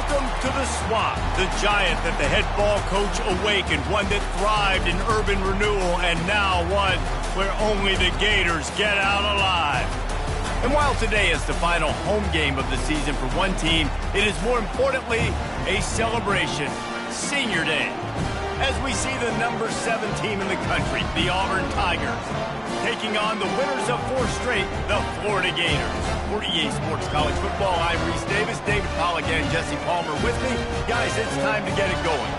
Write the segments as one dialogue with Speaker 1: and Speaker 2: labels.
Speaker 1: Welcome to the swamp, the giant that the head ball coach awakened, one that thrived in urban renewal, and now one where only the Gators get out alive. And while today is the final home game of the season for one team, it is more importantly a celebration, Senior Day, as we see the number 7 team in the country, the Auburn Tigers, taking on the winners of 4 straight, the Florida Gators. For EA Sports College Football, I'm Reese Davis, David Pollack, and Jesse Palmer with me. Guys, it's time to get it going.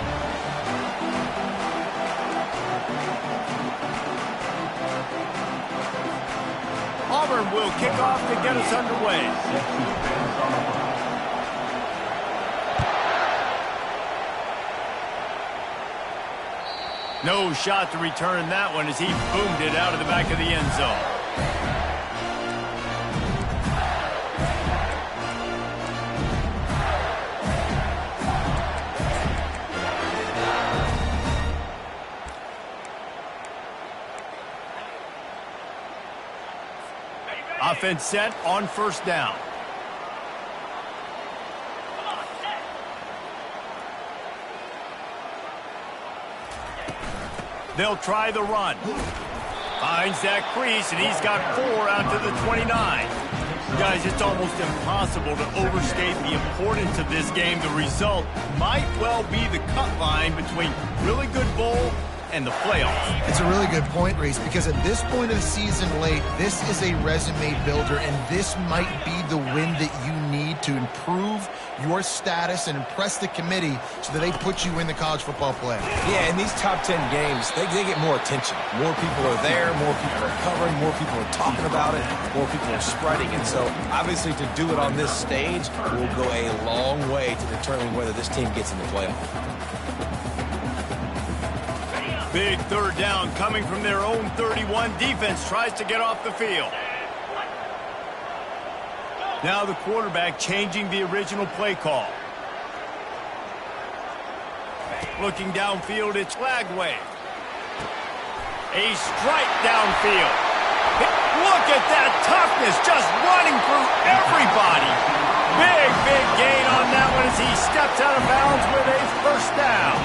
Speaker 1: Auburn will kick off to get us underway. No shot to return that one as he boomed it out of the back of the end zone. Offense set on first down. They'll try the run. Finds that crease, and he's got 4 out to the 29. Guys, it's almost impossible to overstate the importance of this game. The result might well be the cut line between really good bowl and the playoffs.
Speaker 2: It's a really good point, Reese, because at this point of the season late, this is a resume builder, and this might be the win that you need to improve your status and impress the committee so that they put you in the college football playoff.
Speaker 3: Yeah, in these top 10 games, they get more attention. More people are there, more people are covering, more people are talking about it, more people are spreading it. So obviously to do it on this stage will go a long way to determine whether this team gets in the playoff.
Speaker 1: Big third down coming from their own 31. Defense tries to get off the field. Now the quarterback changing the original play call. Looking downfield, it's Lagway. A strike downfield. Look at that toughness, just running through everybody. Big gain on that one as he steps out of bounds with a first down.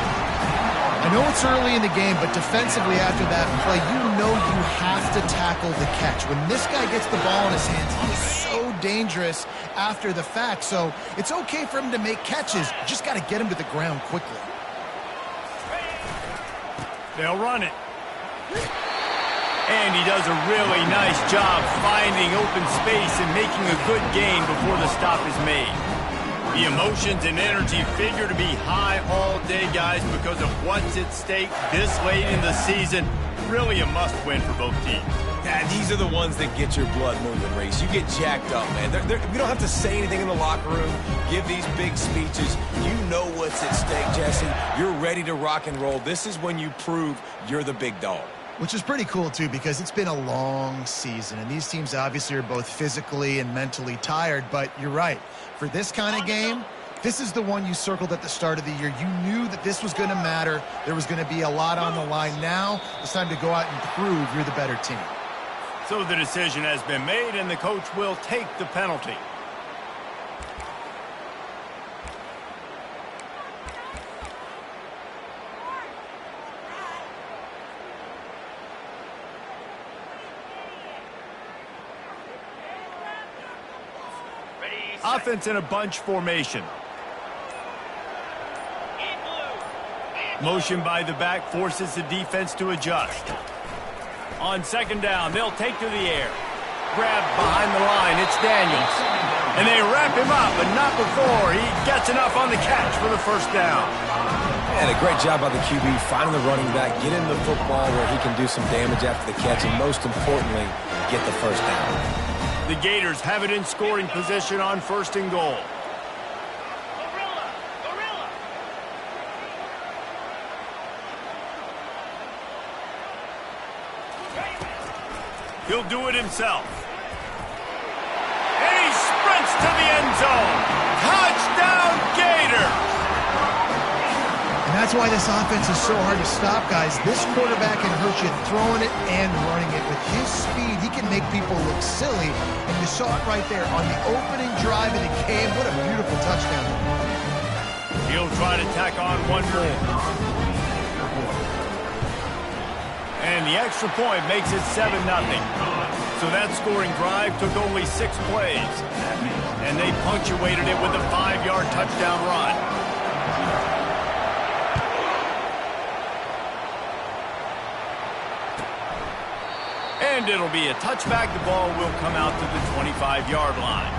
Speaker 2: I know it's early in the game, but defensively after that play, you know you have to tackle the catch. When this guy gets the ball in his hands, he is so dangerous after the fact. So it's okay for him to make catches. You just got to get him to the ground quickly.
Speaker 1: They'll run it. And he does a really nice job finding open space and making a good gain before the stop is made. The emotions and energy figure to be high all day, guys, because of what's at stake this late in the season. Really a must-win for both teams.
Speaker 3: Yeah, these are the ones that get your blood moving, Reese. You get jacked up, man. We don't have to say anything in the locker room, give these big speeches. You know what's at stake, Jesse. You're ready to rock and roll. This is when you prove you're the big dog.
Speaker 2: Which is pretty cool, too, because it's been a long season, and these teams obviously are both physically and mentally tired, but you're right. For this kind of game, this is the one you circled at the start of the year. You knew that this was going to matter. There was going to be a lot on the line. Now it's time to go out and prove you're the better team.
Speaker 1: So the decision has been made, and the coach will take the penalty. Offense in a bunch formation. Motion by the back forces the defense to adjust. On second down, they'll take to the air. Grab behind the line, it's Daniels. And they wrap him up, but not before he gets enough on the catch for the first down.
Speaker 3: And a great job by the QB, finding the running back, get him the football where he can do some damage after the catch, and most importantly, get the first down.
Speaker 1: The Gators have it in scoring position on first and goal. He'll do it himself. And he sprints to the end zone. Touchdown, Gators!
Speaker 2: And that's why this offense is so hard to stop, guys. This quarterback can hurt you throwing it and running it. With his speed, he can make people look silly. And you saw it right there on the opening drive of the game. What a beautiful touchdown.
Speaker 1: He'll try to tack on one more. And the extra point makes it 7-0. So that scoring drive took only 6 plays. And they punctuated it with a 5-yard touchdown run. And it'll be a touchback. The ball will come out to the 25-yard line.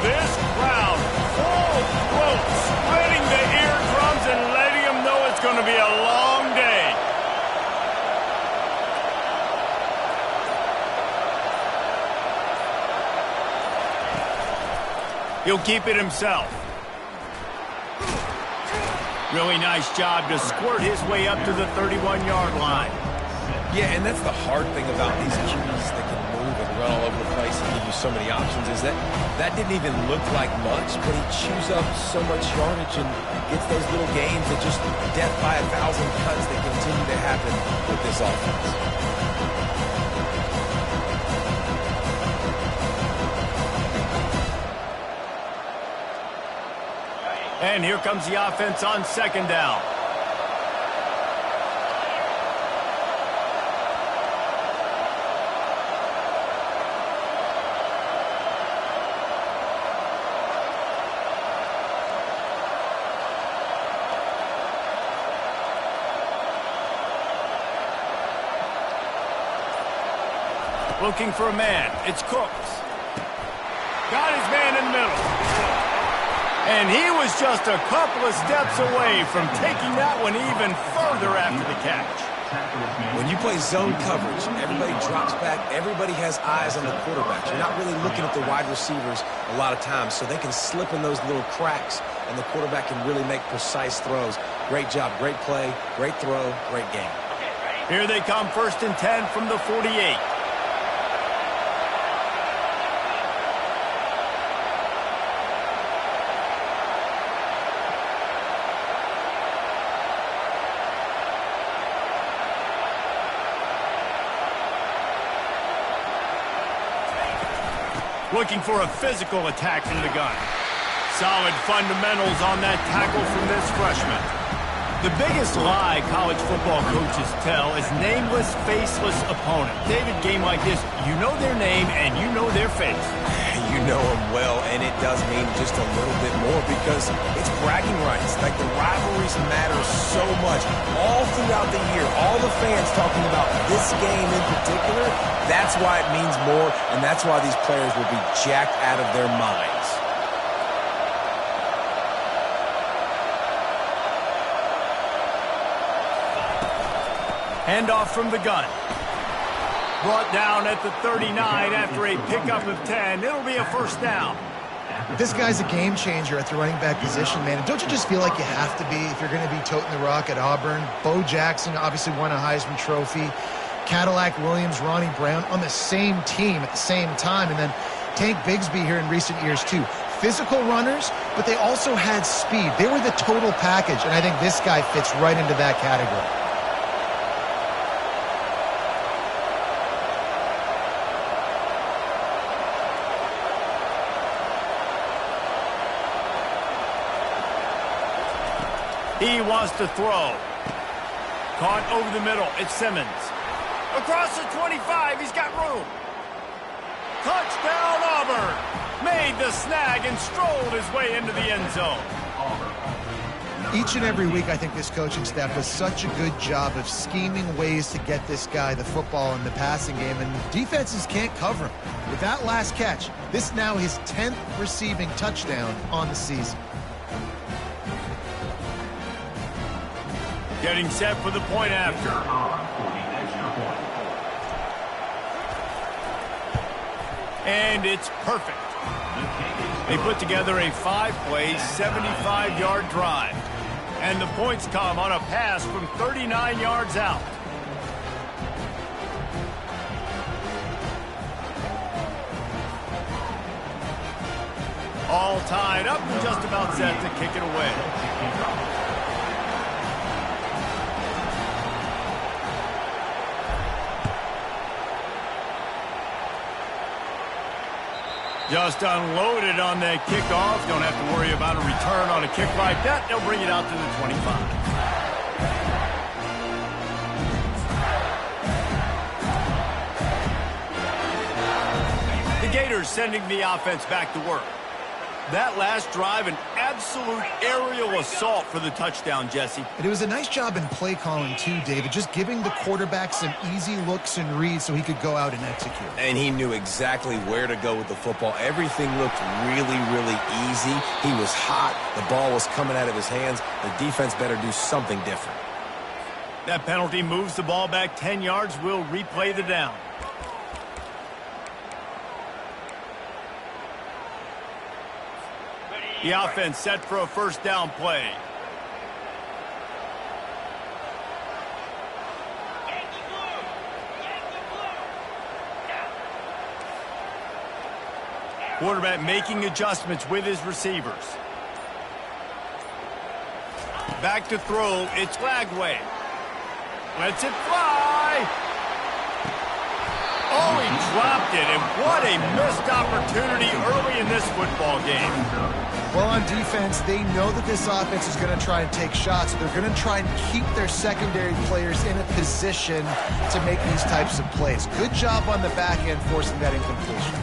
Speaker 1: This crowd, full throat, spreading the eardrums and letting them know it's going to be a long day. He'll keep it himself. Really nice job to squirt his way up to the 31-yard line.
Speaker 3: Yeah, and that's the hard thing about these QBs that can move and run all over the place and give you so many options is that didn't even look like much, but he chews up so much yardage and gets those little gains that just death by 1,000 cuts that continue to happen with this offense.
Speaker 1: And here comes the offense on 2nd down. Looking for a man. It's Cooks. Got his man in the middle. And he was just a couple of steps away from taking that one even further after the catch.
Speaker 3: When you play zone coverage, everybody drops back. Everybody has eyes on the quarterback. You're not really looking at the wide receivers a lot of times, so they can slip in those little cracks, and the quarterback can really make precise throws. Great job, great play, great throw, great game.
Speaker 1: Here they come, 1st and 10 from the 48. Looking for a physical attack from the gun. Solid fundamentals on that tackle from this freshman. The biggest lie college football coaches tell is nameless, faceless opponent. David, game like this, you know their name and you know their face.
Speaker 3: You know them well, and it does mean just a little bit more because it's bragging rights. Like, the rivalries matter so much. All throughout the year, all the fans talking about this game in particular, that's why it means more, and that's why these players will be jacked out of their minds.
Speaker 1: Handoff from the gun. Brought down at the 39 after a pickup of 10. It'll be a 1st down.
Speaker 2: This guy's a game changer at the running back position, man. And don't you just feel like you have to be if you're going to be toting the rock at Auburn? Bo Jackson obviously won a Heisman Trophy. Cadillac Williams, Ronnie Brown on the same team at the same time. And then Tank Bigsby here in recent years, too. Physical runners, but they also had speed. They were the total package, and I think this guy fits right into that category.
Speaker 1: He wants to throw. Caught over the middle. It's Simmons. Across the 25. He's got room. Touchdown, Auburn. Made the snag and strolled his way into the end zone.
Speaker 2: Each and every week, I think this coaching staff does such a good job of scheming ways to get this guy the football in the passing game, and defenses can't cover him. With that last catch, this now his 10th receiving touchdown on the season.
Speaker 1: Getting set for the point after. And it's perfect. They put together a 5-play, 75-yard drive. And the points come on a pass from 39 yards out. All tied up and just about set to kick it away. Just unloaded on that kickoff. Don't have to worry about a return on a kick like that. They'll bring it out to the 25. The Gators sending the offense back to work. That last drive, an absolute aerial assault for the touchdown, Jesse.
Speaker 2: And it was a nice job in play calling too, David, just giving the quarterback some easy looks and reads so he could go out and execute.
Speaker 3: And he knew exactly where to go with the football. Everything looked really, really easy. He was hot. The ball was coming out of his hands. The defense better do something different.
Speaker 1: That penalty moves the ball back 10 yards. We'll replay the down. The offense set for a first down play. Quarterback making adjustments with his receivers. Back to throw. It's Lagway. Lets it fly. Oh, he dropped it, and what a missed opportunity early in this football game.
Speaker 2: Well, on defense, they know that this offense is going to try and take shots. They're going to try and keep their secondary players in a position to make these types of plays. Good job on the back end forcing that incompletion.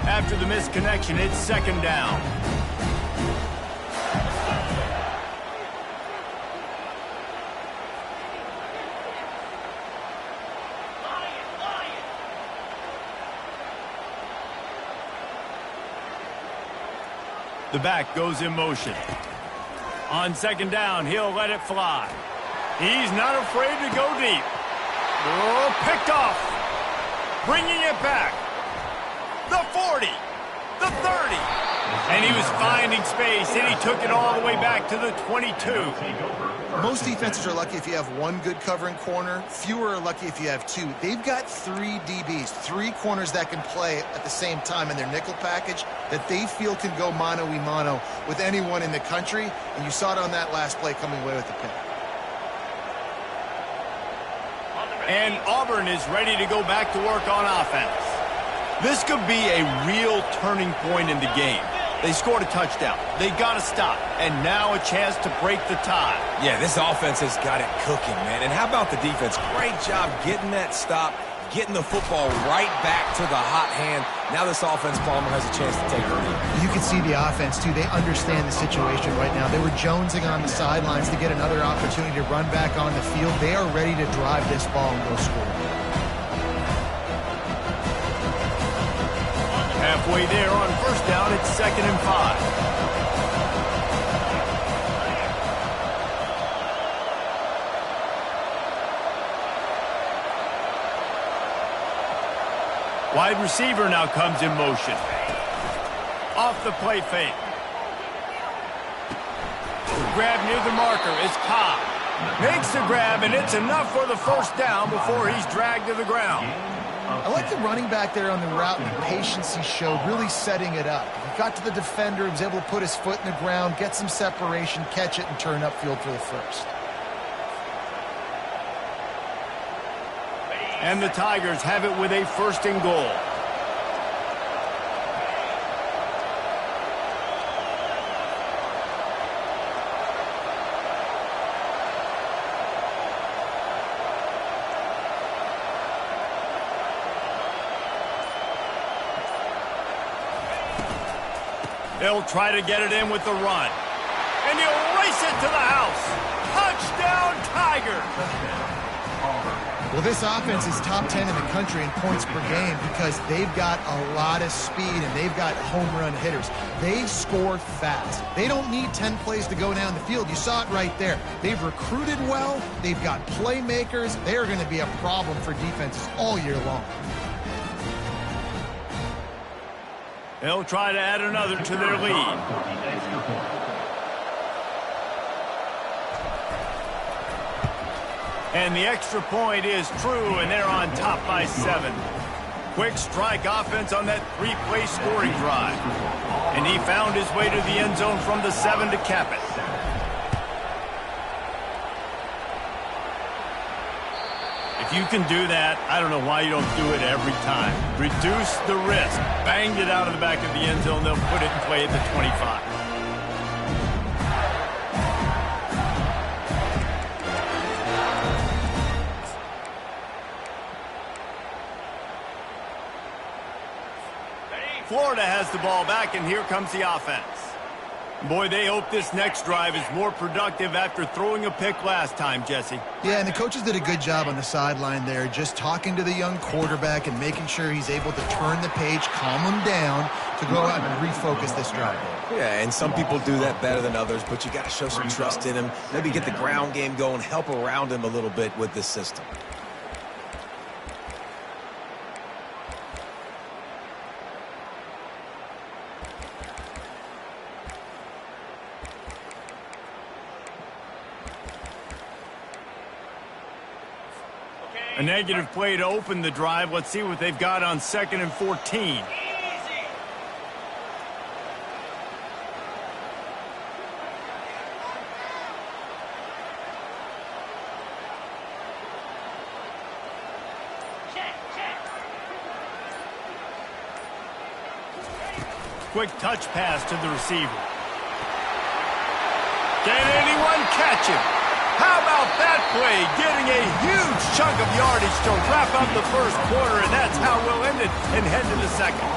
Speaker 1: After the misconnection, it's second down. The back goes in motion. On second down, he'll let it fly. He's not afraid to go deep. Oh, picked off. Bringing it back. The 40. The 30. And he was finding space, and he took it all the way back to the 22.
Speaker 2: Most defenses are lucky if you have one good covering corner. Fewer are lucky if you have two. They've got three DBs, three corners that can play at the same time in their nickel package that they feel can go mano-a-mano with anyone in the country. And you saw it on that last play coming away with the pick.
Speaker 1: And Auburn is ready to go back to work on offense. This could be a real turning point in the game. They scored a touchdown. They got to stop. And now a chance to break the tie.
Speaker 3: Yeah, this offense has got it cooking, man. And how about the defense? Great job getting that stop, getting the football right back to the hot hand. Now this offense, Palmer, has a chance to take the lead.
Speaker 2: You can see the offense, too. They understand the situation right now. They were jonesing on the sidelines to get another opportunity to run back on the field. They are ready to drive this ball and go score.
Speaker 1: Halfway there on first down, it's 2nd and 5. Wide receiver now comes in motion. Off the play fake. Grab near the marker is Ncaa. Makes the grab, and it's enough for the first down before he's dragged to the ground.
Speaker 2: I like the running back there on the route and the patience he showed, really setting it up. He got to the defender, he was able to put his foot in the ground, get some separation, catch it, and turn upfield for the first.
Speaker 1: And the Tigers have it with a 1st and goal. They'll try to get it in with the run. And he'll race it to the house. Touchdown, Tigers!
Speaker 2: Well, this offense is top 10 in the country in points per game because they've got a lot of speed and they've got home run hitters. They score fast. They don't need 10 plays to go down the field. You saw it right there. They've recruited well. They've got playmakers. They are going to be a problem for defenses all year long.
Speaker 1: They'll try to add another to their lead. And the extra point is true, and they're on top by 7. Quick strike offense on that 3-play scoring drive. And he found his way to the end zone from the 7 to cap it. If you can do that, I don't know why you don't do it every time. Reduce the risk. Banged it out of the back of the end zone. They'll put it in play at the 25. Florida has the ball back, and here comes the offense. Boy, they hope this next drive is more productive after throwing a pick last time, Jesse.
Speaker 2: Yeah, and the coaches did a good job on the sideline there, just talking to the young quarterback and making sure he's able to turn the page, calm him down to go out and refocus this drive.
Speaker 3: Yeah, and some people do that better than others, but you got to show some trust in him. Maybe get the ground game going, help around him a little bit with this system.
Speaker 1: A negative play to open the drive. Let's see what they've got on 2nd and 14. Quick touch pass to the receiver. Can anyone catch him? How about that play? Getting a huge chunk of yardage to wrap up the first quarter, and that's how we'll end it and head to the second.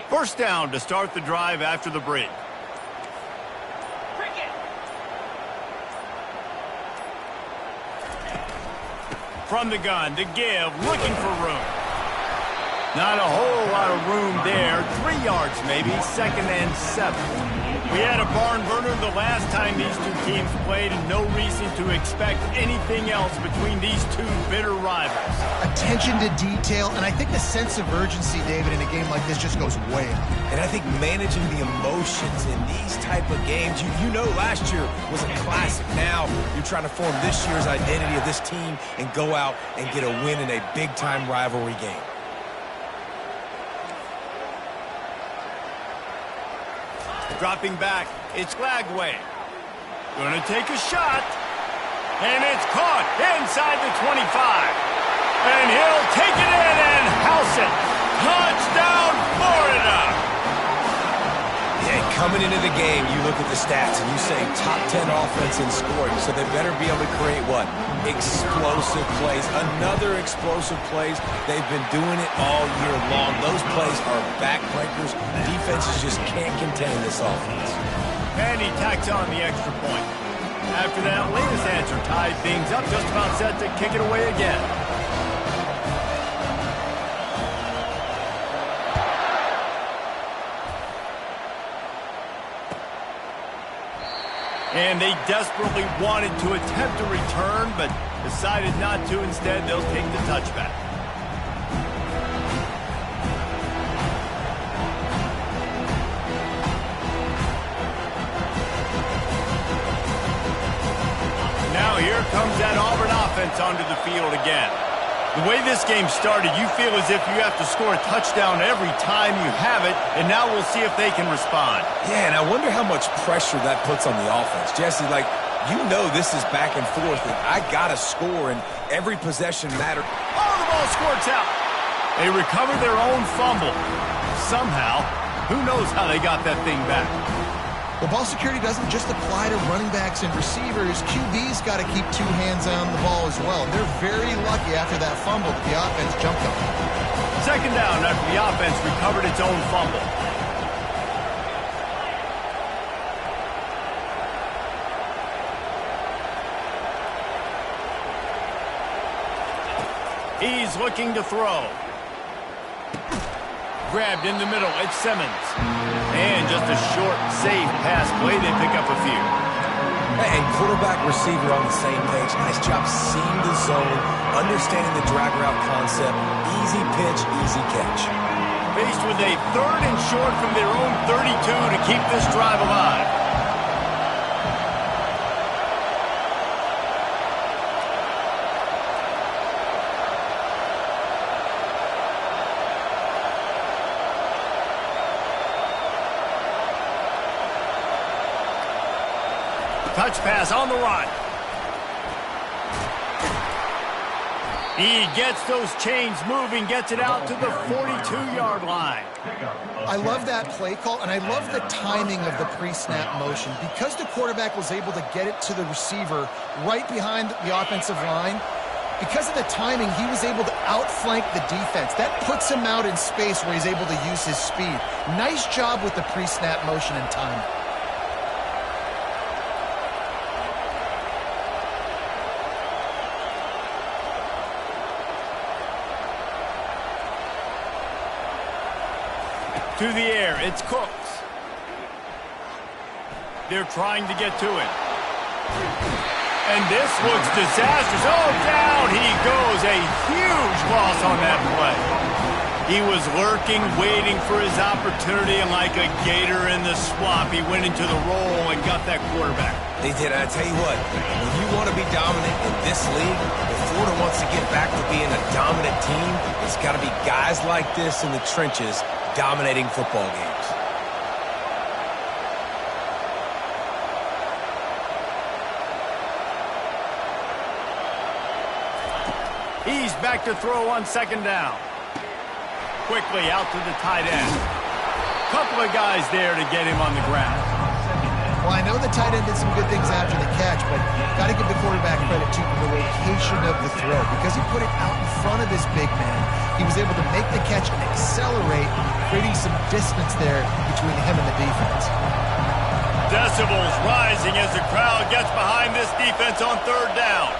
Speaker 1: First down to start the drive after the break. From the gun to give, looking for room. Not a whole lot of room there. 3 yards maybe, 2nd and 7. We had a barn burner the last time these two teams played, and no reason to expect anything else between these two bitter rivals.
Speaker 2: Attention to detail, and I think the sense of urgency, David, in a game like this just goes way up.
Speaker 3: And I think managing the emotions in these type of games, you know last year was a classic. Now you're trying to form this year's identity of this team and go out and get a win in a big-time rivalry game.
Speaker 1: Dropping back, it's Glagway. Gonna take a shot. And it's caught inside the 25. And he'll take it in and house it. Touchdown, Florida!
Speaker 3: Yeah, coming into the game, you look at the stats and you say top 10 offense in scoring, so they better be able to create what? Explosive plays. Another explosive plays. They've been doing it all year long. Those plays are backbreakers. Defenses just can't contain this offense.
Speaker 1: And he tacks on the extra point. After that latest answer tied things up, just about set to kick it away again. And they desperately wanted to attempt a return, but decided not to. Instead, they'll take the touchback. Now here comes that Auburn offense onto the field again. The way this game started, you feel as if you have to score a touchdown every time you have it, and now we'll see if they can respond.
Speaker 3: Yeah, and I wonder how much pressure that puts on the offense. Jesse, like, you know this is back and forth, and I got to score, and every possession matters.
Speaker 1: Oh, the ball squirts out. They recover their own fumble. Somehow, who knows how they got that thing back.
Speaker 2: Well, ball security doesn't just apply to running backs and receivers. QB's got to keep 2 hands on the ball as well. And they're very lucky after that fumble that the offense jumped on.
Speaker 1: 2nd down after the offense recovered its own fumble. He's looking to throw. Grabbed in the middle, it's Simmons. And just a short, safe pass play, they pick up a few.
Speaker 3: And quarterback, receiver on the same page. Nice job seeing the zone, understanding the drag route concept. Easy pitch, easy catch.
Speaker 1: faced with a 3rd and short from their own 32 to keep this drive alive. Touch pass on the run. He gets those chains moving, gets it out to the 42-yard line.
Speaker 2: I love that play call, and I love the timing of the pre-snap motion. Because the quarterback was able to get it to the receiver right behind the offensive line, because of the timing, he was able to outflank the defense. That puts him out in space where he's able to use his speed. Nice job with the pre-snap motion and timing.
Speaker 1: To the air, it's Cooks. They're trying to get to it. And this looks disastrous. Oh, down he goes. A huge loss on that play. He was lurking, waiting for his opportunity, and like a gator in the swamp, he went into the roll and got that quarterback.
Speaker 3: They did. I tell you what, when you want to be dominant in this league, if Florida wants to get back to being a dominant team, it's got to be guys like this in the trenches dominating football games.
Speaker 1: He's back to throw on 2nd down. Quickly out to the tight end. Couple of guys there to get him on the ground.
Speaker 2: Well, I know the tight end did some good things after the catch, but got to give the quarterback credit, too, for the location of the throw. Because he put it out in front of his big man, he was able to make the catch and accelerate, creating some distance there between him and the defense.
Speaker 1: Decibels rising as the crowd gets behind this defense on 3rd down.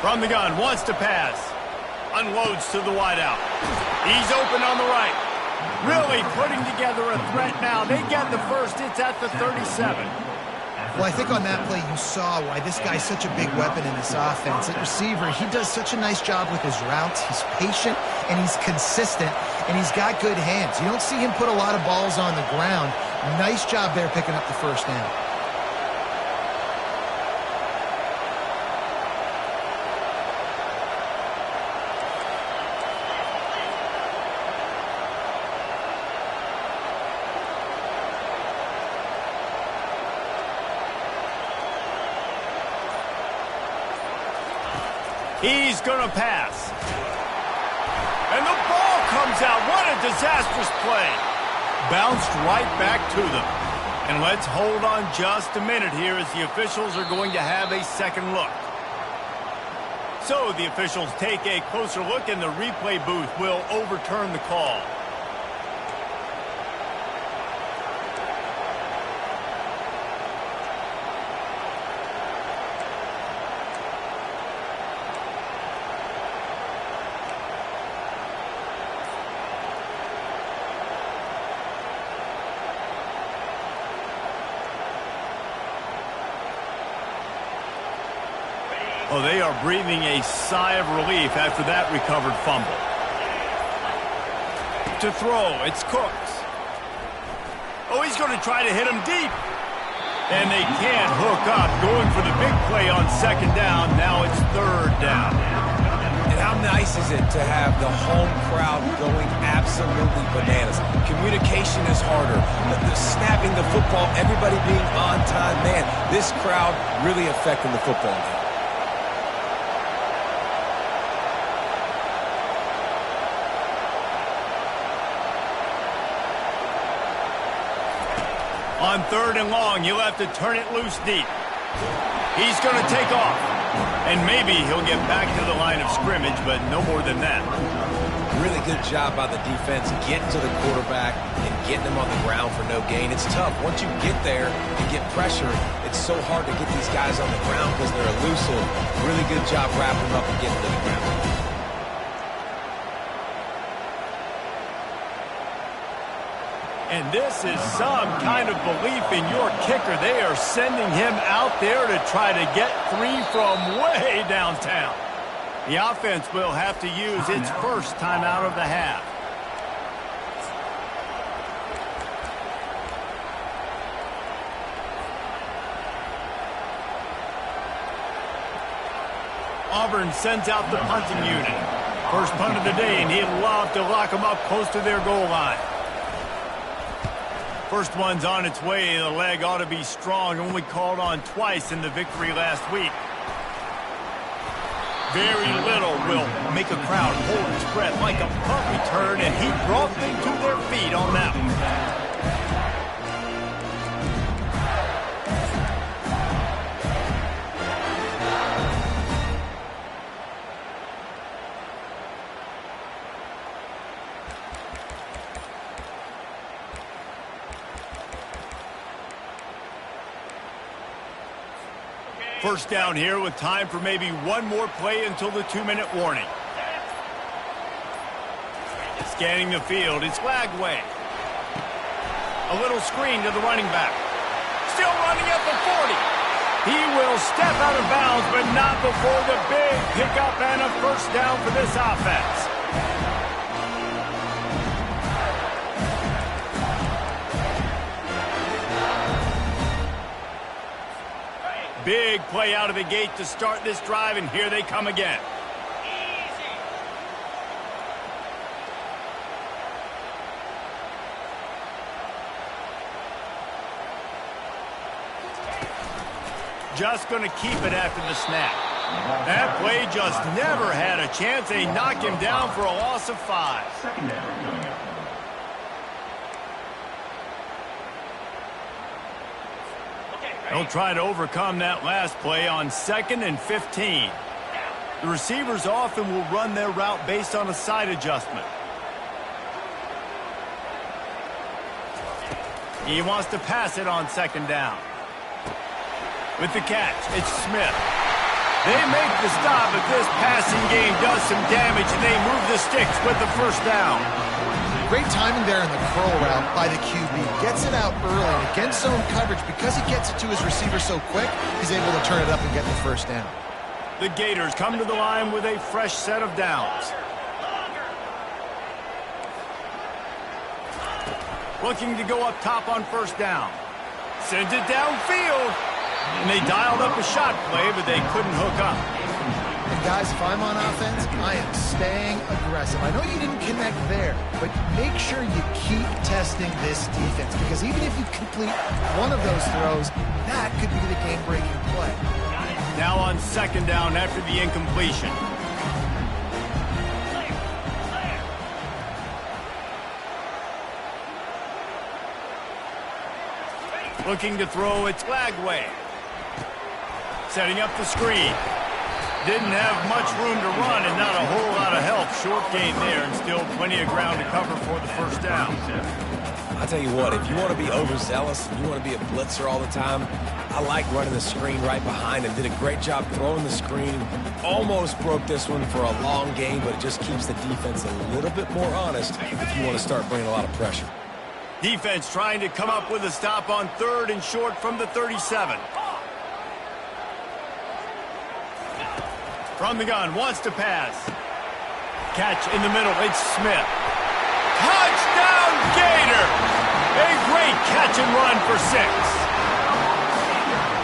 Speaker 1: From the gun, wants to pass. Unloads to the wideout. He's open on the right. Really putting together a threat now. They get the first. It's at the 37.
Speaker 2: Well, I think on that play you saw why this guy's such a big weapon in this offense. At receiver, he does such a nice job with his routes. He's patient, and he's consistent, and he's got good hands. You don't see him put a lot of balls on the ground. Nice job there picking up the first down.
Speaker 1: He's going to pass. And the ball comes out. What a disastrous play. Bounced right back to them. And let's hold on just a minute here as the officials are going to have a second look. So the officials take a closer look, and the replay booth will overturn the call. Oh, they are breathing a sigh of relief after that recovered fumble. To throw, it's Cooks. Oh, he's going to try to hit him deep. And they can't hook up. Going for the big play on 2nd down. Now it's 3rd down.
Speaker 3: And how nice is it to have the home crowd going absolutely bananas? Communication is harder. The snapping the football, everybody being on time. Man, this crowd really affecting the football game.
Speaker 1: On 3rd and long, you'll have to turn it loose deep. He's going to take off. And maybe he'll get back to the line of scrimmage, but no more than that.
Speaker 3: Really good job by the defense getting to the quarterback and getting him on the ground for no gain. It's tough. Once you get there and get pressure, it's so hard to get these guys on the ground because they're elusive. Really good job wrapping them up and getting to the ground.
Speaker 1: And this is some kind of belief in your kicker. They are sending him out there to try to get 3 from way downtown. The offense will have to use its first timeout of the half. Auburn sends out the punting unit. First punt of the day, and he'd love to lock them up close to their goal line. First one's on its way. The leg ought to be strong. Only called on twice in the victory last week. Very little will make a crowd hold its breath like a punt return, and he brought them to their feet on that one. First down here with time for maybe one more play until the 2-minute warning. Scanning the field, it's Lagway. A little screen to the running back. Still running at the 40. He will step out of bounds, but not before the big pickup and a first down for this offense. Big play out of the gate to start this drive, and here they come again. Just going to keep it after the snap. That play just never had a chance. They knock him down for a loss of 5. They'll try to overcome that last play on 2nd and 15. The receivers often will run their route based on a side adjustment. He wants to pass it on 2nd down. With the catch, it's Smith. They make the stop, but this passing game does some damage, and they move the sticks with the first down.
Speaker 2: Great timing there in the curl route by the QB. Gets it out early against zone coverage. Because he gets it to his receiver so quick, he's able to turn it up and get the first down.
Speaker 1: The Gators come to the line with a fresh set of downs. Looking to go up top on first down. Sends it downfield. And they dialed up a shot play, but they couldn't hook up.
Speaker 2: And guys, if I'm on offense, I am staying aggressive. I know you didn't connect there, but make sure you keep testing this defense, because even if you complete one of those throws, that could be the game-breaking play.
Speaker 1: Now on 2nd down after the incompletion. Looking to throw, it's Lagway. Setting up the screen. Didn't have much room to run and not a whole lot of help. Short gain there, and still plenty of ground to cover for the first down.
Speaker 3: I'll tell you what, if you want to be overzealous and you want to be a blitzer all the time, I like running the screen right behind him. Did a great job throwing the screen. Almost broke this one for a long game, but it just keeps the defense a little bit more honest if you want to start bringing a lot of pressure.
Speaker 1: Defense trying to come up with a stop on 3rd and short from the 37. From the gun, wants to pass. Catch in the middle, it's Smith. Touchdown, Gator! A great catch and run for 6.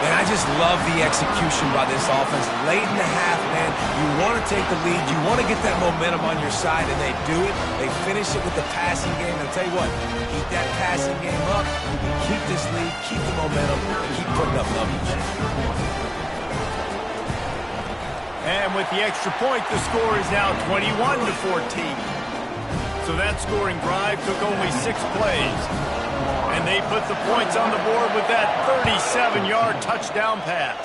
Speaker 3: And I just love the execution by this offense. Late in the half, man, you want to take the lead. You want to get that momentum on your side, and they do it. They finish it with the passing game. And I'll tell you what, keep that passing game up. You can keep this lead, keep the momentum, and keep putting up numbers.
Speaker 1: And with the extra point, the score is now 21-14. So that scoring drive took only 6 plays. And they put the points on the board with that 37-yard touchdown pass.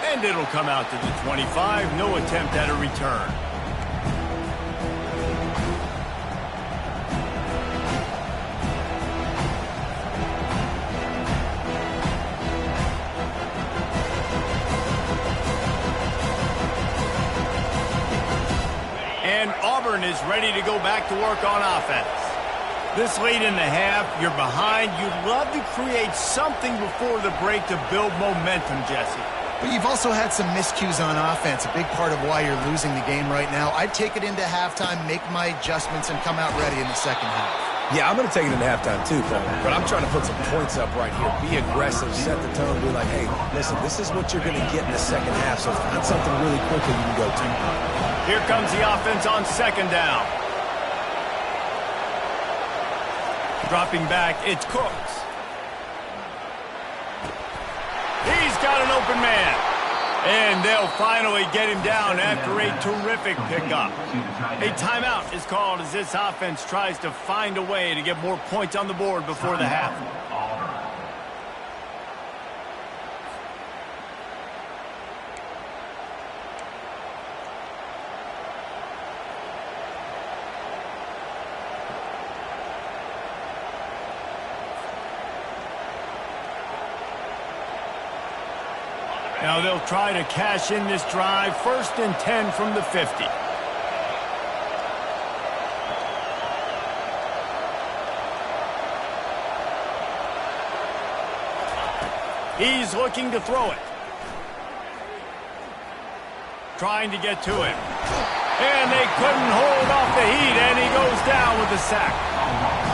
Speaker 1: And it'll come out to the 25. No attempt at a return. And Auburn is ready to go back to work on offense. This late in the half, you're behind. You'd love to create something before the break to build momentum, Jesse.
Speaker 2: But you've also had some miscues on offense, a big part of why you're losing the game right now. I'd take it into halftime, make my adjustments, and come out ready in the second half.
Speaker 3: Yeah, I'm going to take it into halftime too, Paul. But I'm trying to put some points up right here. Be aggressive, set the tone, be like, hey, listen, this is what you're going to get in the second half, so find something really quickly you can go to.
Speaker 1: Here comes the offense on second down. Dropping back, it's Cooks. He's got an open man. And they'll finally get him down after a terrific pickup. A timeout is called as this offense tries to find a way to get more points on the board before the half. Now they'll try to cash in this drive. 1st and 10 from the 50. He's looking to throw it. Trying to get to him. And they couldn't hold off the heat, and he goes down with a sack.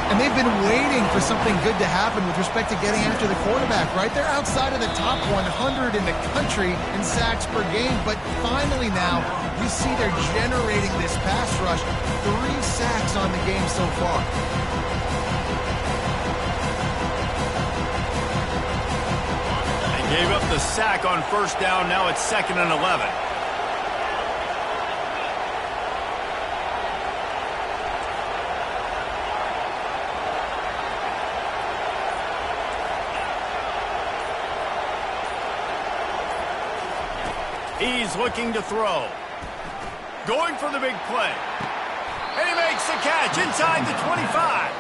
Speaker 2: And they've been waiting for something good to happen with respect to getting after the quarterback, right? They're outside of the top 100 in the country in sacks per game, but finally now you see they're generating this pass rush. 3 sacks on the game so far.
Speaker 1: They gave up the sack on 1st down. Now it's 2nd and 11. He's looking to throw. Going for the big play. And he makes the catch inside the 25.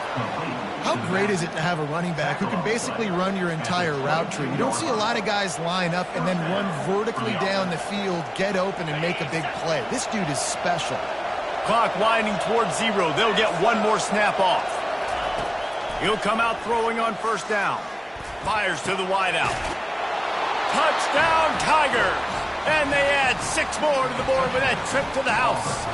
Speaker 2: How great is it to have a running back who can basically run your entire route tree? You don't see a lot of guys line up and then run vertically down the field, get open, and make a big play. This dude is special.
Speaker 1: Clock winding towards 0. They'll get one more snap off. He'll come out throwing on 1st down. Fires to the wideout. Touchdown, Tigers! And they add 6 more to the board with that trip to the house.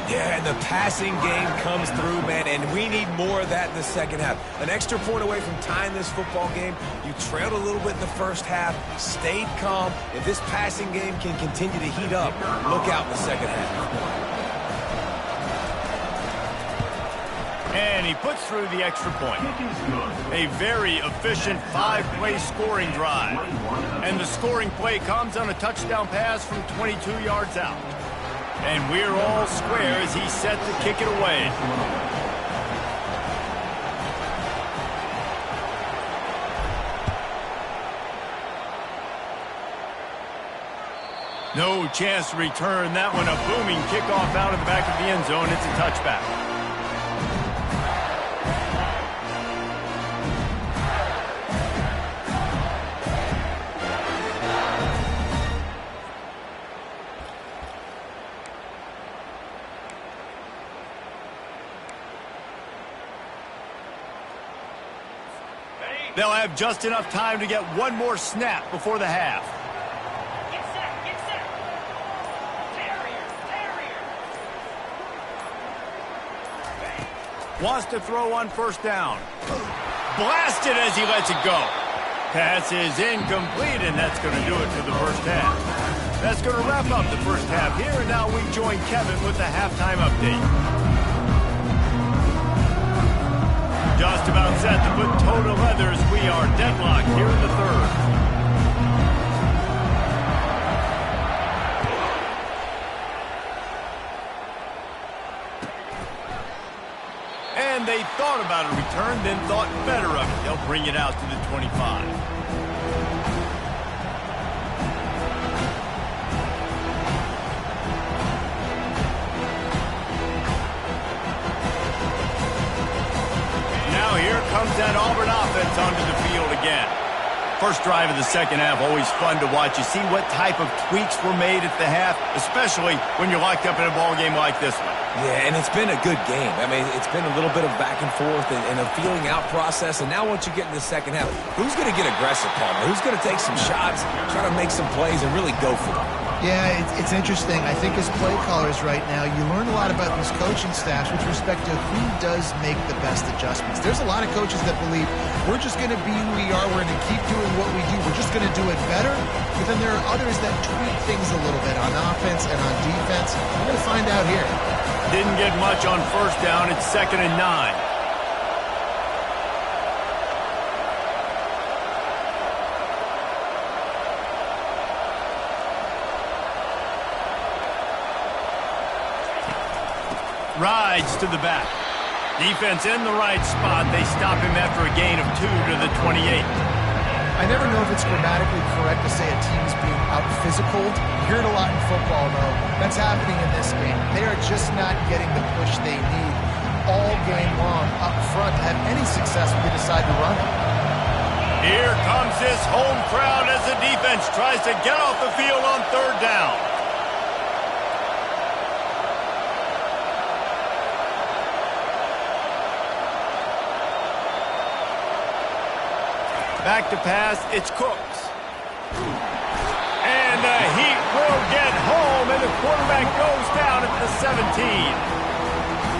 Speaker 3: Yeah, and the passing game comes through, man, and we need more of that in the second half. An extra point away from tying this football game. You trailed a little bit in the first half, stayed calm. If this passing game can continue to heat up, look out in the second half.
Speaker 1: And he puts through the extra point. A very efficient 5-play scoring drive. And the scoring play comes on a touchdown pass from 22 yards out. And we're all square as he's set to kick it away. No chance to return that one. A booming kickoff out of the back of the end zone. It's a touchback. They'll have just enough time to get one more snap before the half.
Speaker 4: Get set, get set. Terrier.
Speaker 1: Wants to throw on 1st down. Blasted as he lets it go. Pass is incomplete, and that's going to do it for the first half. That's going to wrap up the first half here, and now we join Kevin with the halftime update. Just about set to put toe to leather as we are deadlocked here in the 3rd. And they thought about a return, then thought better of it. They'll bring it out to the 25. Here comes that Auburn offense onto the field again. First drive of the second half, always fun to watch. You see what type of tweaks were made at the half, especially when you're locked up in a ball game like this one.
Speaker 3: Yeah, and it's been a good game. I mean, it's been a little bit of back and forth and a feeling out process. And now once you get in the second half, who's going to get aggressive, Palmer? Who's going to take some shots, try to make some plays, and really go for it?
Speaker 2: Yeah, it's interesting. I think as play callers right now, you learn a lot about these coaching staffs with respect to who does make the best adjustments. There's a lot of coaches that believe we're just going to be who we are. We're going to keep doing what we do. We're just going to do it better. But then there are others that tweak things a little bit on offense and on defense. We're going to find out here.
Speaker 1: Didn't get much on first down. It's 2nd and 9. Rides to the back. Defense in the right spot. They stop him after a gain of 2 to the 28.
Speaker 2: I never know if it's grammatically correct to say a team's being out-physicaled. You hear it a lot in football, though. That's happening in this game. They are just not getting the push they need all game long up front to have any success when they decide to run it.
Speaker 1: Here comes this home crowd as the defense tries to get off the field on 3rd down. Back to pass, it's Cooks. And the Heat will get home, and the quarterback goes down at the 17.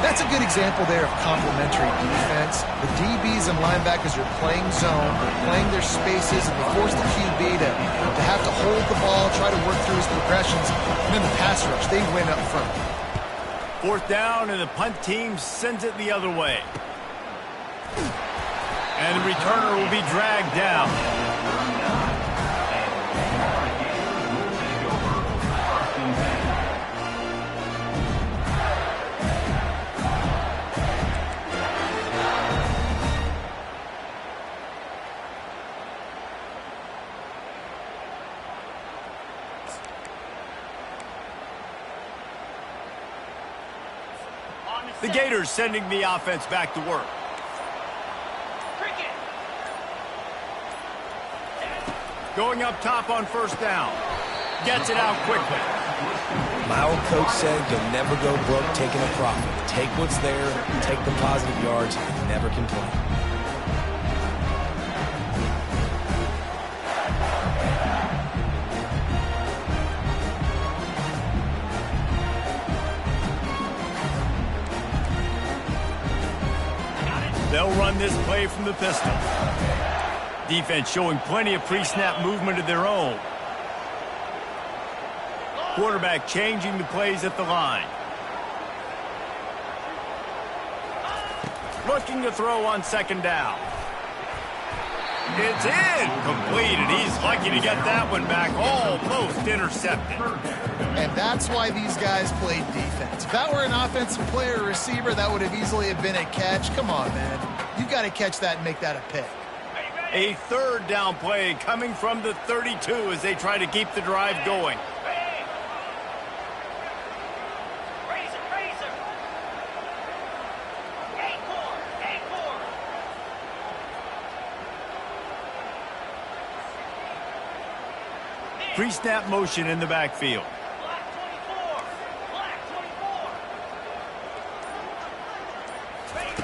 Speaker 2: That's a good example there of complementary defense. The DBs and linebackers are playing zone, they're playing their spaces, and they force the QB to have to hold the ball, try to work through his progressions, and then the pass rush, they win up front.
Speaker 1: 4th down, and the punt team sends it the other way. And the returner will be dragged down. The Gators sending the offense back to work. Going up top on 1st down. Gets it out quickly.
Speaker 3: My old coach said you'll never go broke taking a profit. Take what's there, take the positive yards, and never complain.
Speaker 1: They'll run this play from the pistol. Defense showing plenty of pre-snap movement of their own. Quarterback changing the plays at the line. Looking to throw on 2nd down. It's incomplete, and he's lucky to get that one back. Almost intercepted.
Speaker 2: And that's why these guys played defense. If that were an offensive player or receiver, that would have easily have been a catch. Come on, man. You've got to catch that and make that a pick.
Speaker 1: A 3rd down play coming from the 32 as they try to keep the drive going. Pre-snap motion in the backfield.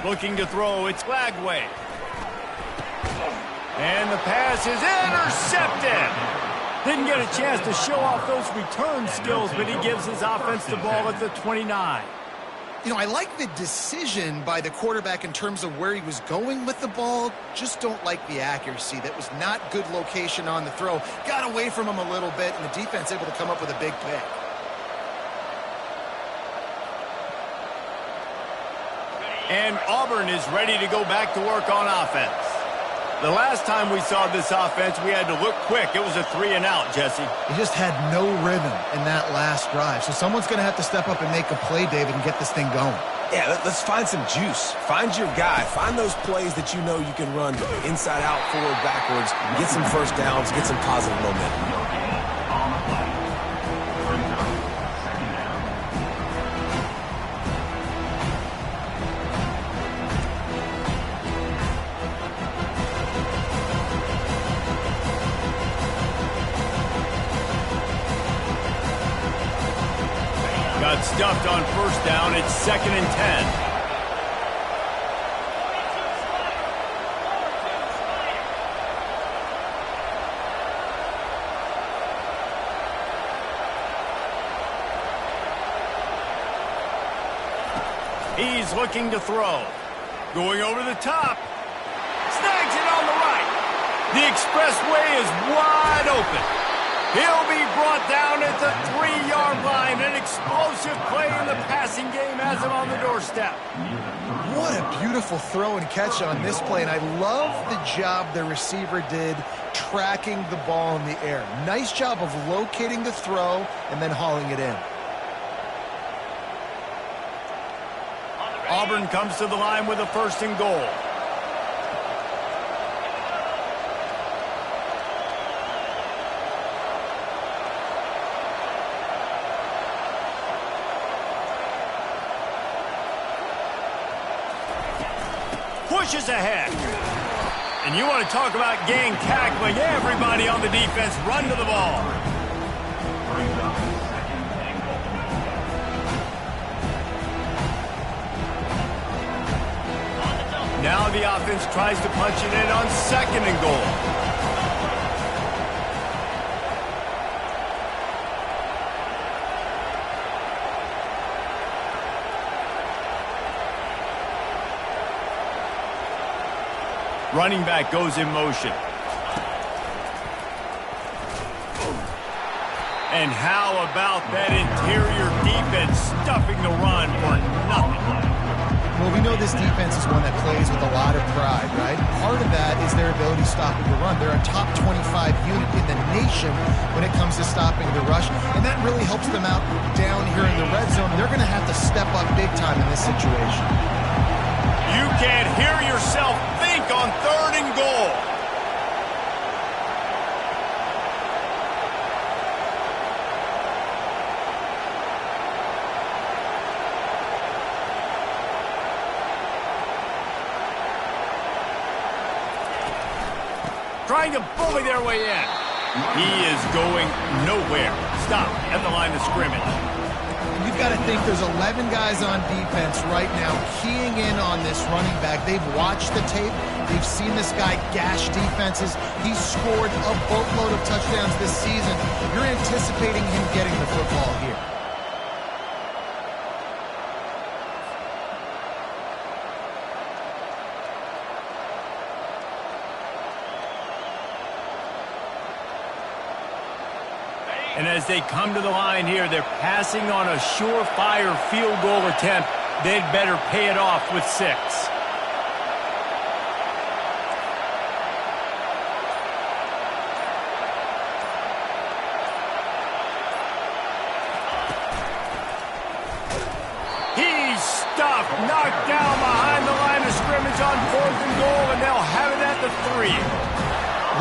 Speaker 1: Looking to throw, it's Lagway. And the pass is intercepted. Didn't get a chance to show off those return skills, but he gives his offense the ball at the 29.
Speaker 2: You know, I like the decision by the quarterback in terms of where he was going with the ball. Just don't like the accuracy. That was not good location on the throw. Got away from him a little bit, and the defense able to come up with a big pick.
Speaker 1: And Auburn is ready to go back to work on offense. The last time we saw this offense, we had to look quick. It was a 3-and-out, Jesse.
Speaker 2: He just had no rhythm in that last drive. So someone's going to have to step up and make a play, David, and get this thing going.
Speaker 3: Yeah, let's find some juice. Find your guy. Find those plays that you know you can run inside out, forward, backwards. Get some first downs. Get some positive momentum.
Speaker 1: stuffed on first down. It's 2nd and 10. He's looking to throw. Going over the top. Snags it on the right. The expressway is wide open. He'll be brought down at the 3-yard line. An explosive play in the passing game has him on the doorstep.
Speaker 2: What a beautiful throw and catch on this play, and I love the job the receiver did tracking the ball in the air. Nice job of locating the throw and then hauling it in.
Speaker 1: Auburn comes to the line with a 1st and goal. Pushes ahead. And you want to talk about gang tackling. Everybody on the defense run to the ball. Now the offense tries to punch it in on 2nd and goal. Running back goes in motion. And how about that interior defense stuffing the run for nothing?
Speaker 2: Well, we know this defense is one that plays with a lot of pride, right? Part of that is their ability stopping the run. They're a top 25 unit in the nation when it comes to stopping the rush, and that really helps them out down here in the red zone. They're going to have to step up big time in this situation.
Speaker 1: You can't hear yourself think on 3rd and goal. Trying to bully their way in. He is going nowhere. Stop at the line of scrimmage.
Speaker 2: You've got to think there's 11 guys on defense right now keying in on this running back. They've watched the tape. They've seen this guy gash defenses. He's scored a boatload of touchdowns this season. You're anticipating him getting the football here.
Speaker 1: And as they come to the line here, they're passing on a surefire field goal attempt. They'd better pay it off with 6. He's stuffed, knocked down behind the line of scrimmage on 4th and goal, and they'll have it at the 3.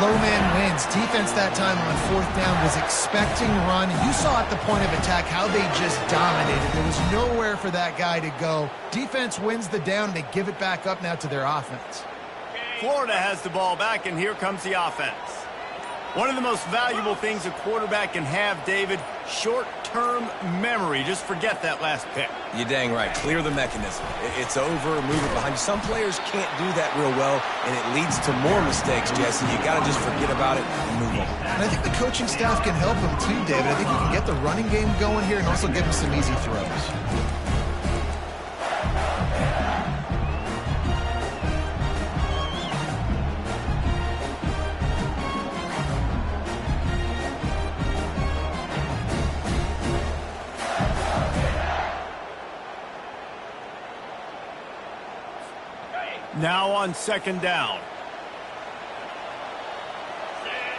Speaker 2: Low man wins. Defense that time on 4th down was expecting run. You saw at the point of attack how they just dominated. There was nowhere for that guy to go. Defense wins the down, and they give it back up now to their offense.
Speaker 1: Florida has the ball back, and here comes the offense. One of the most valuable things a quarterback can have, David, short-term memory. Just forget that last pick.
Speaker 3: You're dang right. Clear the mechanism. It's over, move it behind you. Some players can't do that real well, and it leads to more mistakes, Jesse. You got to just forget about it and move on.
Speaker 2: And I think the coaching staff can help him too, David. I think he can get the running game going here and also give him some easy throws.
Speaker 1: Now on 2nd down.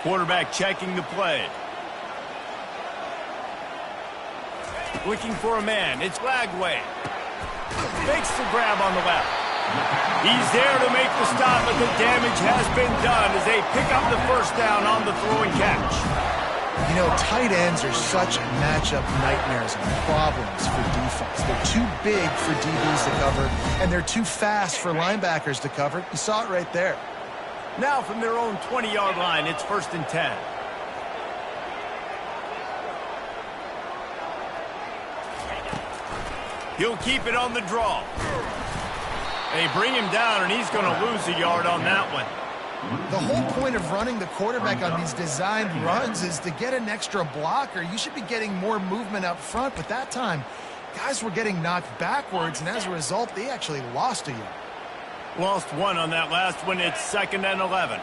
Speaker 1: Quarterback checking the play. Looking for a man. It's Lagway. Makes the grab on the left. He's there to make the stop, but the damage has been done as they pick up the 1st down on the throw and catch.
Speaker 2: You know, tight ends are such matchup nightmares and problems for defense. They're too big for DBs to cover, and they're too fast for linebackers to cover. You saw it right there.
Speaker 1: Now from their own 20-yard line, it's 1st and 10. He'll keep it on the draw. They bring him down, and he's going to lose a yard on that one.
Speaker 2: The whole point of running the quarterback on these designed runs is to get an extra blocker. You should be getting more movement up front, but that time, guys were getting knocked backwards, and as a result, they actually lost a yard.
Speaker 1: Lost one on that last one. It's 2nd and 11.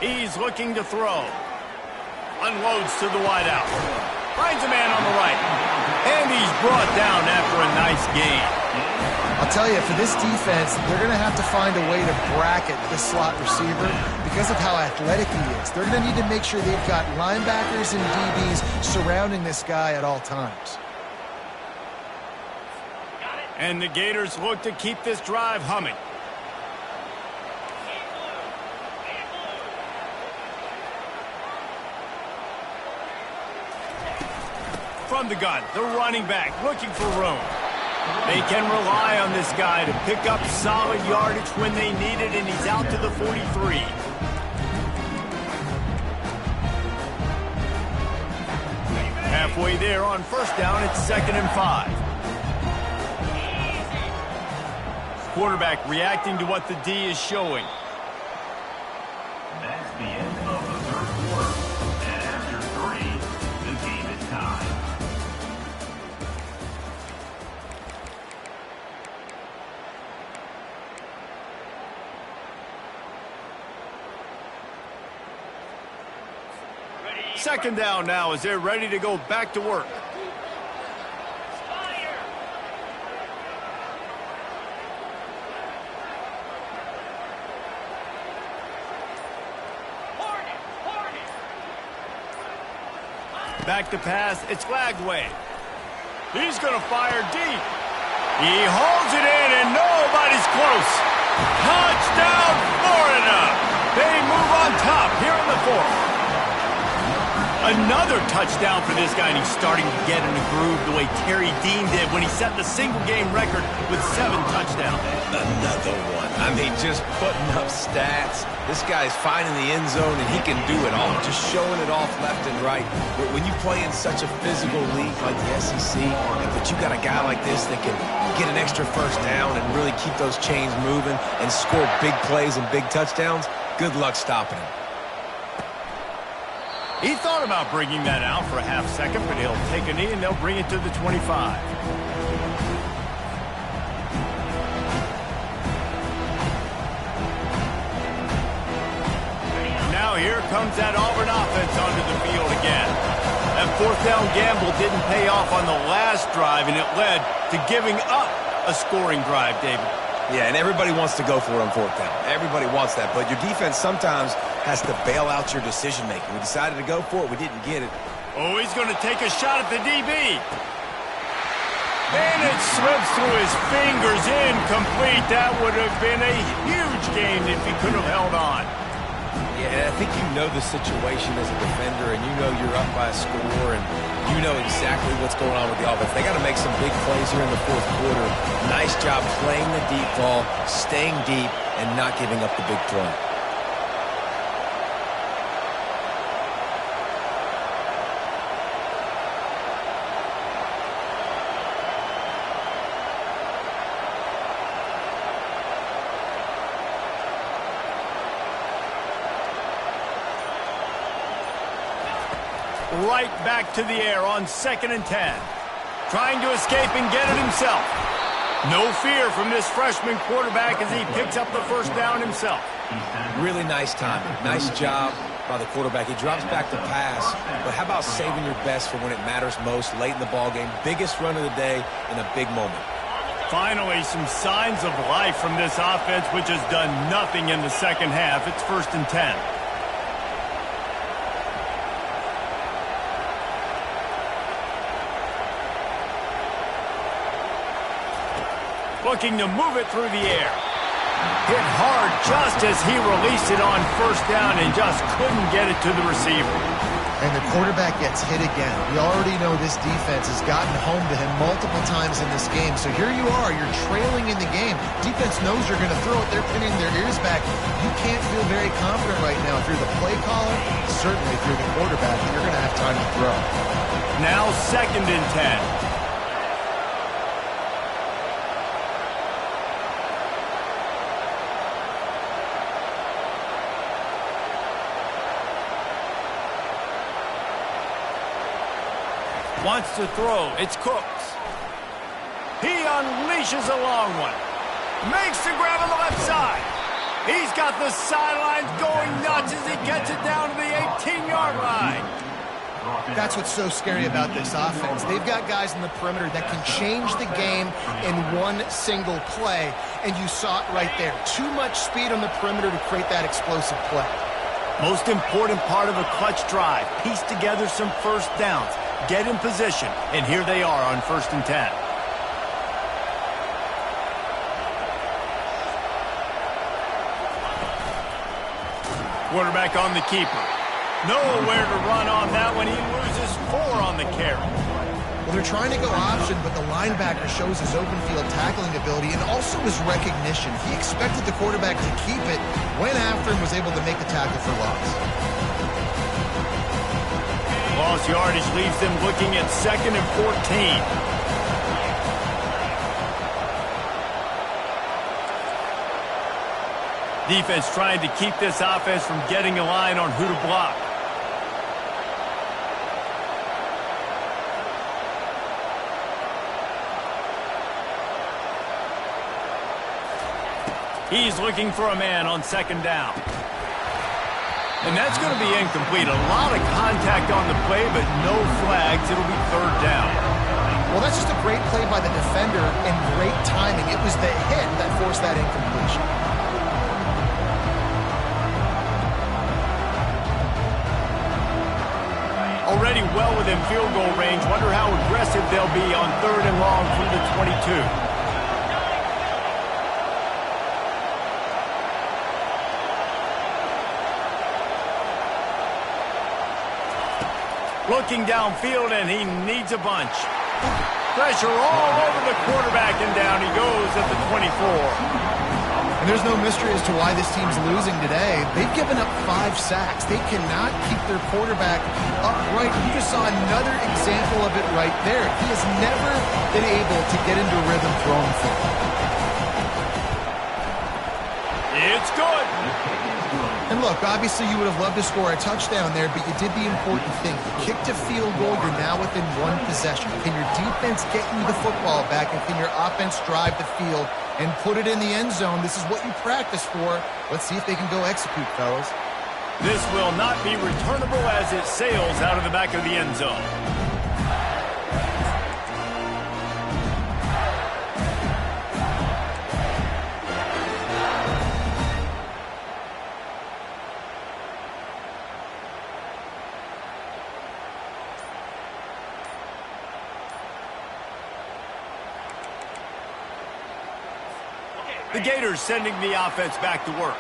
Speaker 1: He's looking to throw. Unloads to the wideout. Finds a man on the right. And he's brought down after a nice gain.
Speaker 2: I'll tell you, for this defense, they're going to have to find a way to bracket this slot receiver because of how athletic he is. They're going to need to make sure they've got linebackers and DBs surrounding this guy at all times.
Speaker 1: And the Gators look to keep this drive humming. From the gun, the running back looking for room. They can rely on this guy to pick up solid yardage when they need it, and he's out to the 43. Halfway there on 1st down, it's 2nd and 5. Quarterback reacting to what the D is showing.
Speaker 5: That's the end of the 3rd quarter. And after 3, the game is tied.
Speaker 1: Second down now as they're ready to go back to work. Back to pass, it's Lagway. He's going to fire deep. He holds it in and nobody's close. Touchdown, Florida! They move on top here in the 4th. Another touchdown for this guy, and he's starting to get in the groove the way Terry Dean did when he set the single-game record with 7 touchdowns.
Speaker 3: Another one. I mean, just putting up stats. This guy's finding the end zone, and he can do it all, just showing it off left and right. But when you play in such a physical league like the SEC, but you got a guy like this that can get an extra 1st down and really keep those chains moving and score big plays and big touchdowns, good luck stopping him.
Speaker 1: He thought about bringing that out for a half second, but he'll take a knee and they'll bring it to the 25. Now here comes that Auburn offense onto the field again. That 4th down gamble didn't pay off on the last drive, and it led to giving up a scoring drive, David.
Speaker 3: Yeah, and everybody wants to go for it on 4th down. Everybody wants that, but your defense sometimes has to bail out your decision-making. We decided to go for it. We didn't get it.
Speaker 1: Oh, he's going to take a shot at the DB. And it slips through his fingers, incomplete. That would have been a huge gain if he could have held on.
Speaker 3: Yeah, I think you know the situation as a defender, and you know you're up by a score, and you know exactly what's going on with the offense. They got to make some big plays here in the 4th quarter. Nice job playing the deep ball, staying deep, and not giving up the big play.
Speaker 1: Right back to the air on 2nd and 10. Trying to escape and get it himself. No fear from this freshman quarterback as he picks up the 1st down himself.
Speaker 3: Really nice timing. Nice job by the quarterback. He drops back to pass, but how about saving your best for when it matters most late in the ballgame? Biggest run of the day in a big moment.
Speaker 1: Finally, some signs of life from this offense, which has done nothing in the 2nd half. It's 1st and 10. Looking to move it through the air. Hit hard just as he released it on 1st down and just couldn't get it to the receiver.
Speaker 2: And the quarterback gets hit again. We already know this defense has gotten home to him multiple times in this game. So here you are, you're trailing in the game. Defense knows you're going to throw it. They're pinning their ears back. You can't feel very confident right now if you're the play caller, certainly if you're the quarterback, that you're going to have time to throw.
Speaker 1: Now 2nd and 10. Wants to throw. It's Cooks. He unleashes a long one. Makes the grab on the left side. He's got the sidelines going nuts as he gets it down to the 18-yard line.
Speaker 2: That's what's so scary about this offense. They've got guys in the perimeter that can change the game in one single play, and you saw it right there. Too much speed on the perimeter to create that explosive play.
Speaker 1: Most important part of a clutch drive. Piece together some first downs. Get in position, and here they are on 1st and 10. Quarterback on the keeper. Nowhere to run on that one. He loses 4 on the carry.
Speaker 2: Well, they're trying to go option, but the linebacker shows his open field tackling ability and also his recognition. He expected the quarterback to keep it, went after and was able to make the tackle for loss.
Speaker 1: Lost yardage leaves them looking at 2nd and 14. Defense trying to keep this offense from getting a line on who to block. He's looking for a man on 2nd down. And that's going to be incomplete. A lot of contact on the play, but no flags. It'll be 3rd down.
Speaker 2: Well, that's just a great play by the defender and great timing. It was the hit that forced that incompletion.
Speaker 1: Already well within field goal range. Wonder how aggressive they'll be on 3rd and long from the 22. Looking downfield, and he needs a bunch. Pressure all over the quarterback, and down he goes at the 24.
Speaker 2: And there's no mystery as to why this team's losing today. They've given up 5 sacks. They cannot keep their quarterback upright. You just saw another example of it right there. He has never been able to get into rhythm throwing the football.
Speaker 1: It's good.
Speaker 2: And look, obviously you would have loved to score a touchdown there, but you did the important thing. You kicked a field goal, you're now within 1 possession. Can your defense get you the football back, and can your offense drive the field and put it in the end zone? This is what you practice for. Let's see if they can go execute, fellas.
Speaker 1: This will not be returnable as it sails out of the back of the end zone. The Gators sending the offense back to work.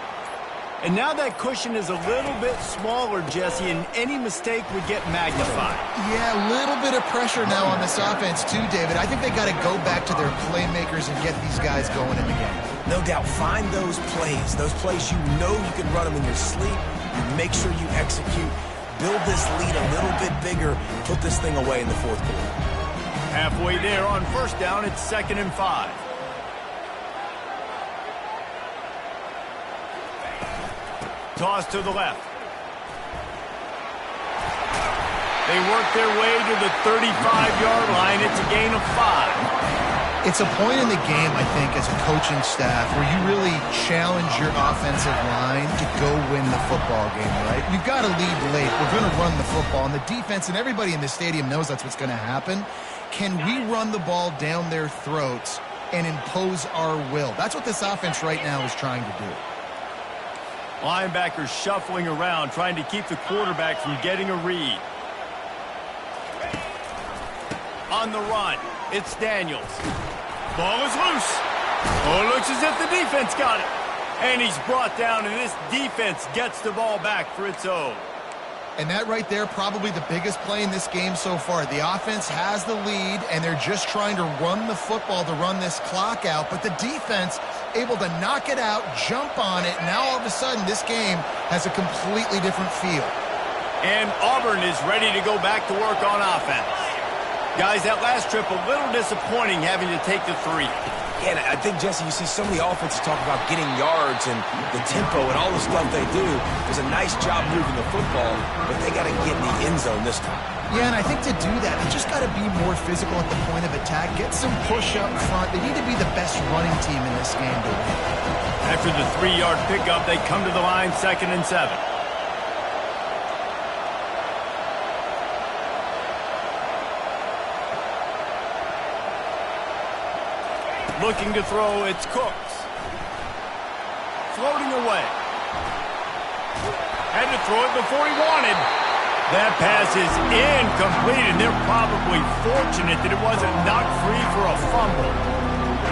Speaker 1: And now that cushion is a little bit smaller, Jesse, and any mistake would get magnified.
Speaker 2: Yeah, a little bit of pressure now on this offense too, David. I think they got to go back to their playmakers and get these guys going in the game.
Speaker 3: No doubt, find those plays you know you can run them in your sleep. You make sure you execute. Build this lead a little bit bigger. Put this thing away in the 4th quarter.
Speaker 1: Halfway there on 1st down, it's 2nd and 5. Toss to the left. They work their way to the 35-yard line. It's a gain of 5.
Speaker 2: It's a point in the game, I think, as a coaching staff where you really challenge your offensive line to go win the football game, right? You've got to lead late. We're going to run the football, and the defense and everybody in the stadium knows that's what's going to happen. Can we run the ball down their throats and impose our will? That's what this offense right now is trying to do.
Speaker 1: Linebackers shuffling around, trying to keep the quarterback from getting a read. On the run, it's Daniels. Ball is loose. Oh, it looks as if the defense got it. And he's brought down, and this defense gets the ball back for its own.
Speaker 2: And that right there, probably the biggest play in this game so far. The offense has the lead, and they're just trying to run the football to run this clock out. But the defense able to knock it out, jump on it. Now all of a sudden, this game has a completely different feel.
Speaker 1: And Auburn is ready to go back to work on offense. Guys, that last trip, a little disappointing having to take the 3.
Speaker 3: And I think, Jesse, you see so many offenses talk about getting yards and the tempo and all the stuff they do. There's a nice job moving the football, but they got to get in the end zone this time.
Speaker 2: Yeah, and I think to do that, they just got to be more physical at the point of attack, get some push up front. They need to be the best running team in this game to win.
Speaker 1: After the 3-yard pickup, they come to the line, 2nd and 7. Looking to throw, it's Cooks. Floating away. Had to throw it before he wanted. That pass is incomplete, and they're probably fortunate that it wasn't knocked free for a fumble.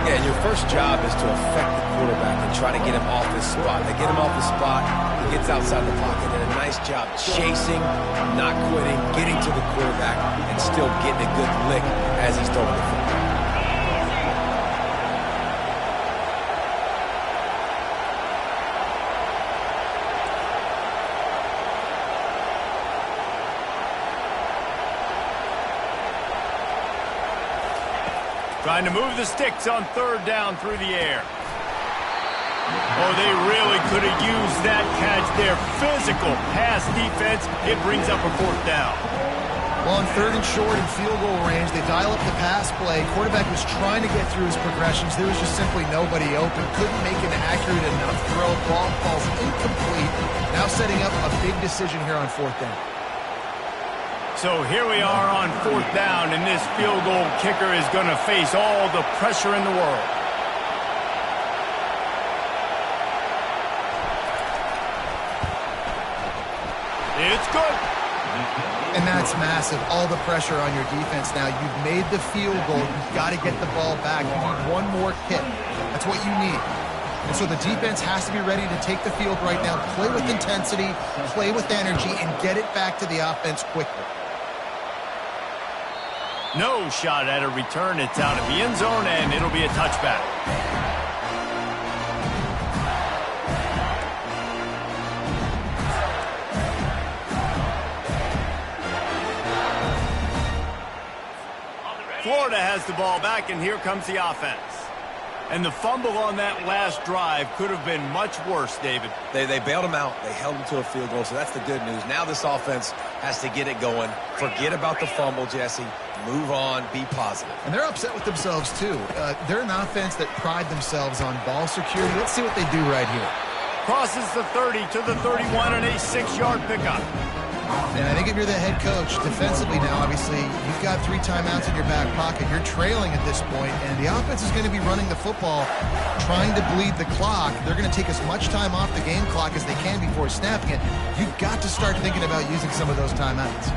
Speaker 3: Yeah, and your first job is to affect the quarterback and try to get him off his spot. They get him off the spot, he gets outside the pocket, and a nice job chasing, not quitting, getting to the quarterback, and still getting a good lick as he's throwing the football.
Speaker 1: Trying to move the sticks on 3rd down through the air. Oh, they really could have used that catch there. Physical pass defense. It brings up a 4th down.
Speaker 2: Well, on 3rd and short and field goal range, they dial up the pass play. Quarterback was trying to get through his progressions. There was just simply nobody open. Couldn't make an accurate enough throw. Ball falls incomplete. Now setting up a big decision here on 4th down.
Speaker 1: So here we are on 4th down, and this field goal kicker is going to face all the pressure in the world. It's good.
Speaker 2: And that's massive. All the pressure on your defense now. You've made the field goal. You've got to get the ball back. You need one more kick. That's what you need. And so the defense has to be ready to take the field right now, play with intensity, play with energy, and get it back to the offense quickly.
Speaker 1: No shot at a return. It's out of the end zone, and it'll be a touchback. Florida has the ball back, and here comes the offense. And the fumble on that last drive could have been much worse, David.
Speaker 3: They bailed him out. They held him to a field goal, so that's the good news. Now this offense has to get it going. Forget about the fumble, Jesse. Move on. Be positive.
Speaker 2: And they're upset with themselves, too. They're an offense that pride themselves on ball security. Let's see what they do right here.
Speaker 1: Crosses the 30 to the 31 and a 6-yard pickup.
Speaker 2: And I think if you're the head coach, defensively now, obviously, you've got 3 timeouts in your back pocket. You're trailing at this point, and the offense is going to be running the football, trying to bleed the clock. They're going to take as much time off the game clock as they can before snapping it. You've got to start thinking about using some of those timeouts.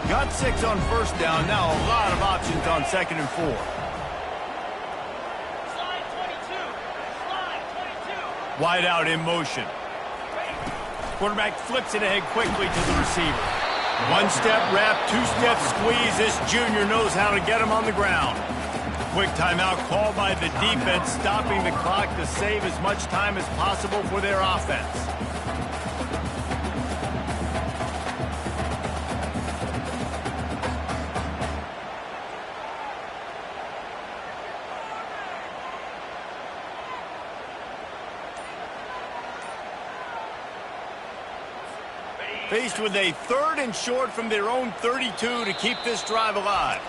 Speaker 1: Got 6 on 1st down. Now a lot of options on 2nd and 4.
Speaker 4: Slide 22. Slide 22.
Speaker 1: Wide out in motion. Quarterback flips it ahead quickly to the receiver. 1-step wrap, 2-step squeeze. This junior knows how to get him on the ground. Quick timeout called by the defense, stopping the clock to save as much time as possible for their offense. Faced with a 3rd and short from their own 32 to keep this drive alive.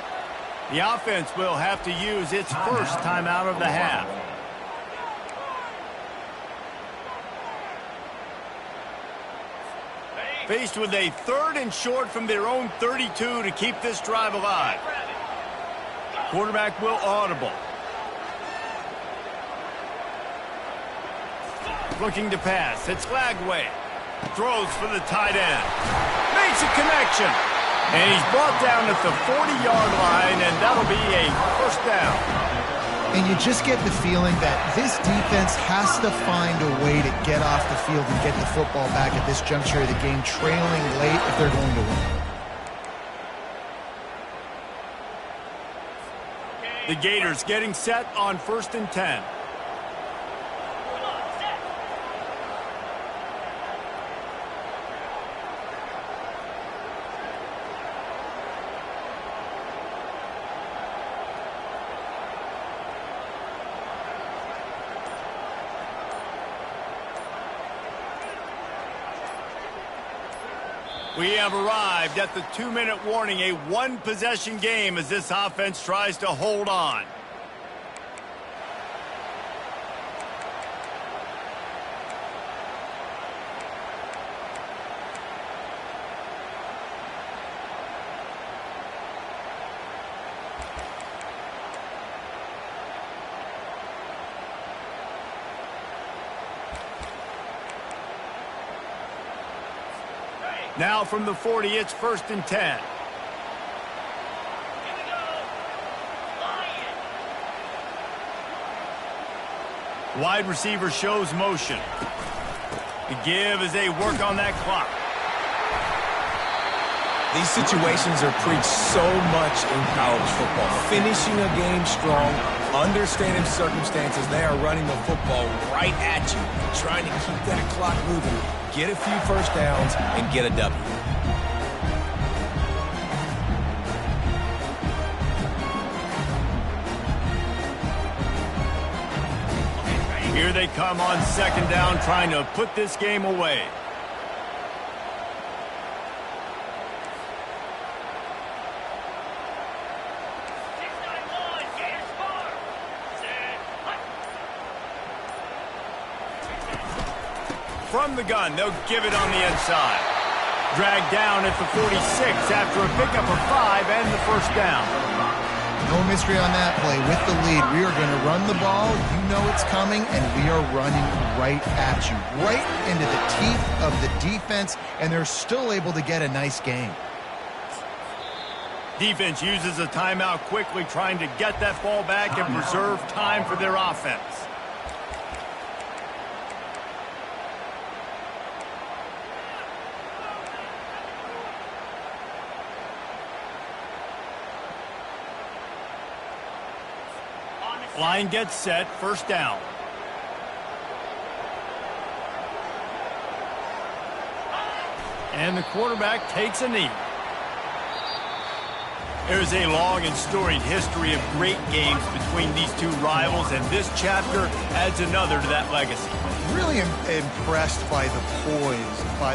Speaker 1: The offense will have to use its first timeout of the half. Faced with a 3rd and short from their own 32 to keep this drive alive. Quarterback will audible. Looking to pass. It's Lagway. Throws for the tight end. Makes a connection. And he's brought down at the 40-yard line, and that'll be a 1st down.
Speaker 2: And you just get the feeling that this defense has to find a way to get off the field and get the football back at this juncture of the game, trailing late if they're going to win.
Speaker 1: The Gators getting set on 1st and 10. We have arrived at the 2-minute warning, a one-possession game as this offense tries to hold on. Now from the 40, it's 1st and 10.
Speaker 4: Here we go. Lion.
Speaker 1: Wide receiver shows motion. The give as they work on that clock.
Speaker 3: These situations are preached so much in college football. Finishing a game strong, understanding circumstances. They are running the football right at you, trying to keep that clock moving, get a few first downs, and get a W.
Speaker 1: Here they come on 2nd down, trying to put this game away. From the gun, they'll give it on the inside. Dragged down at the 46 after a pickup of 5 and the 1st down.
Speaker 2: No mystery on that play. With the lead, we are going to run the ball. You know it's coming, and we are running right at you, right into the teeth of the defense, and they're still able to get a nice game.
Speaker 1: Defense uses a timeout quickly, trying to get that ball back and preserve time for their offense. Line gets set, 1st down. And the quarterback takes a knee. There's a long and storied history of great games between these two rivals, and this chapter adds another to that legacy.
Speaker 2: Really impressed by the poise, by